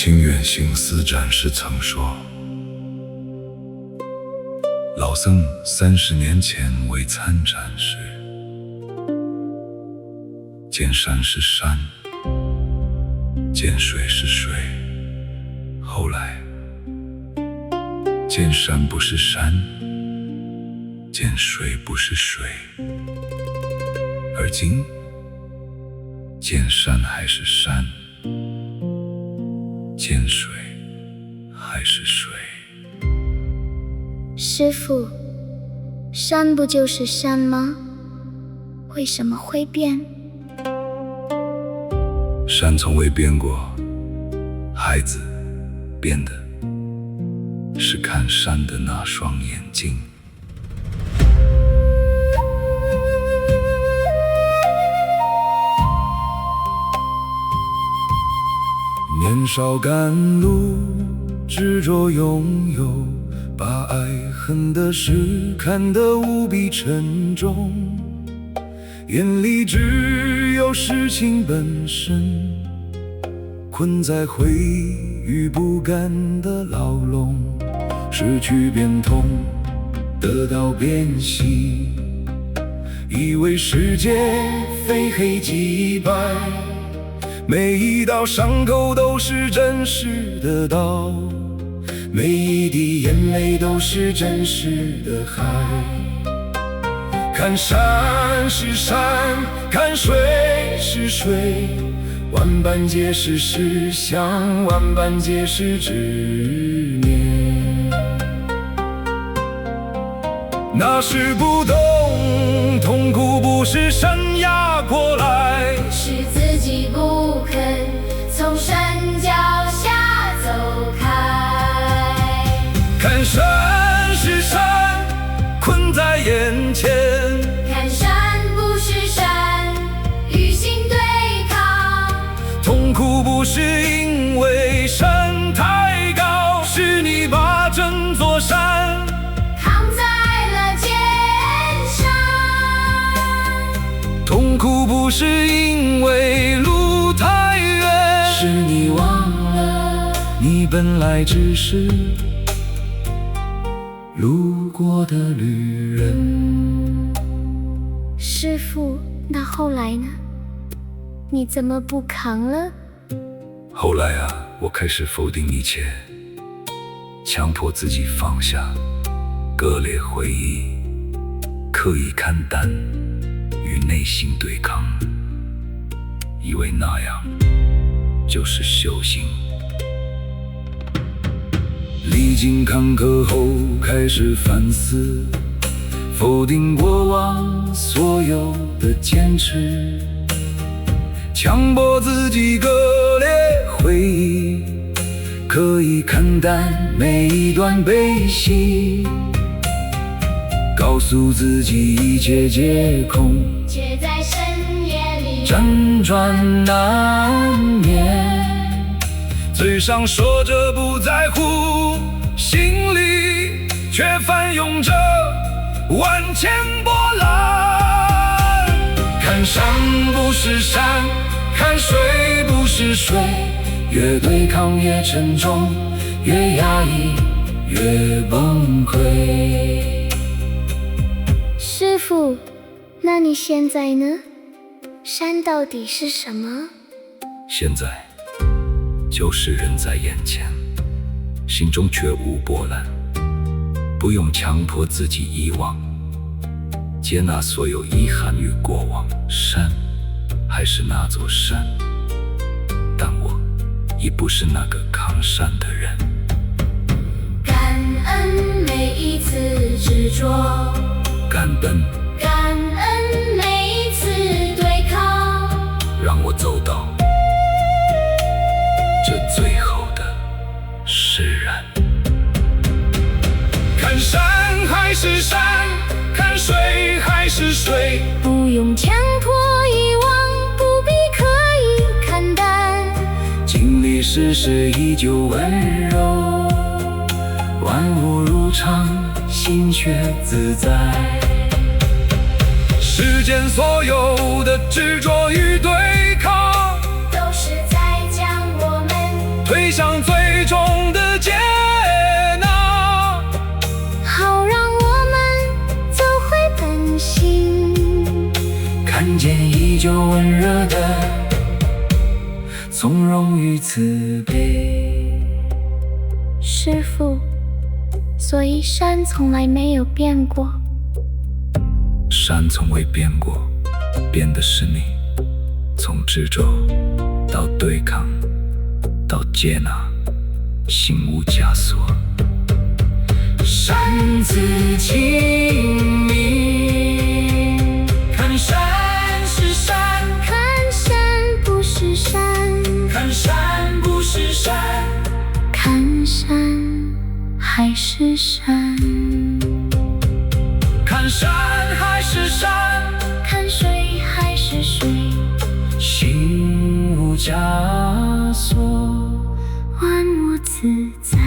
清远行思展示曾说，老僧30年前为参禅时，见山是山，见水是水，后来见山不是山，见水不是水，而今见山还是山，见水还是水。师父，山不就是山吗？为什么会变？山从未变过，孩子变的是看山的那双眼睛。年少赶路，执着拥有，把爱恨的事看得无比沉重，眼里只有事情本身，困在回忆与不甘的牢笼，失去变通，得到变细，以为世界非黑即白，每一道伤口都是真实的刀，每一滴眼泪都是真实的海。看山是山，看水是水，万般皆是思想，万般皆是执念。那是不懂，痛苦不是山压过来，是自己不肯从山脚下走开。看山是山，困在眼前，看山不是山，与心对抗。痛苦不是因为山太高，是你把整座山扛在了肩上。痛苦不是因为路太远，是你忘了你本来只是路过的旅人。师父，那后来呢？你怎么不扛了？后来啊，我开始否定一切，强迫自己放下，割裂回忆，刻意看淡，与内心对抗，以为那样就是修行。历经坎坷后开始反思，否定过往所有的坚持，强迫自己割裂回忆，刻意看淡每一段悲喜，告诉自己一切皆空，却在深夜里辗转难眠，嘴上说着不在乎，心里却翻涌着万千波澜。看山不是山，看水不是水，越对抗越沉重，越压抑越崩溃。师父，那你现在呢？山到底是什么？现在就是人在眼前，心中却无波澜，不用强迫自己遗忘，接纳所有遗憾与过往。山还是那座山，但我已不是那个扛山的人。感恩每一次执着，感恩感恩每一次对抗，让我走到这最后的释然。看山还是山，看水还是水，不用强迫遗忘，不必刻意看淡，经历世事依旧温柔，万物如常，心却自在。世间所有的执着与对抗，都是在将我们推向看见依旧温热的从容与慈悲。师父，所以山从来没有变过。山从未变过，变的是你。从执着到对抗，到接纳，心无枷锁。山自清明，看山是山，看山不是山，看山不是山，看山还是山，看山还是山，看水还是水，心无枷锁，万物自在。